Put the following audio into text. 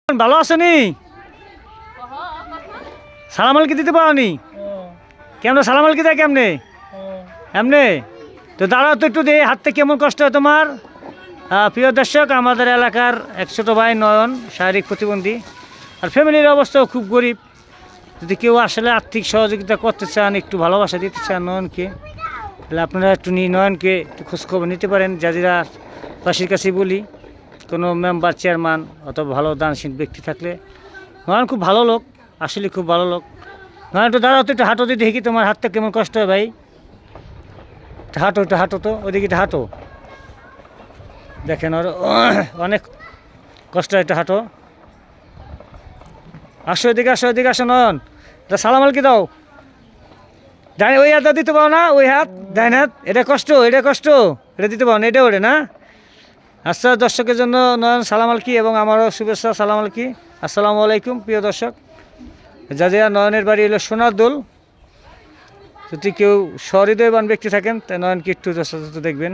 ভালো আছেনি? সালাম আলকি দিতে পারোনি? কেমন সালাম আলকি দেয় কেমনে? এমনে তো দাঁড়াও তো একটু দে, হাতটা কেমন কষ্ট হয় তোমার? প্রিয় দর্শক, আমাদের এলাকার এক ছোটো ভাই নয়ন শারীরিক প্রতিবন্ধী, আর ফ্যামিলির অবস্থাও খুব গরিব। যদি কেউ আসলে আর্থিক সহযোগিতা করতে চান, একটু ভালোবাসা দিতে চান নয়নকে, তাহলে আপনারা একটু নয়নকে একটু খোঁজখবর নিতে পারেন। জাজিরা বাসীর কাছে বলি, কোনো মেম্বার চেয়ারম্যান অথবা ভালো দানশীল ব্যক্তি থাকলে। নয়ন খুব ভালো লোক, আসলে খুব ভালো লোক। নয়ন একটু দাঁড়াও তো, একটু হাঁটো দিয়ে দেখি তোমার হাতটা কেমন কষ্ট হয় ভাই। একটু হাঁটো তো, ওইদিকে একটু হাঁটো। দেখেন ওর অনেক কষ্ট হয়, একটু হাঁটো। আসো এদিকে, আসো নয়ন, এটা সালাম আলকি দাও। ডাইন ওই হাতটা দিতে পারো না? ওই হাত, ডাইন হাত, এটা কষ্ট এটা দিতে পারো না, এটা ওরে না। আচ্ছা, দর্শকের জন্য নয়ন সালাম আলকি এবং আমারও শুভেচ্ছা সালাম আলকি। আসসালামু আলাইকুম প্রিয় দর্শক। জাজিরা নয়নের বাড়ি হলো সোনারদোল। যদি কেউ সহৃদয়বান ব্যক্তি থাকেন, তাই নয়নকে একটু যথাযথ দেখবেন।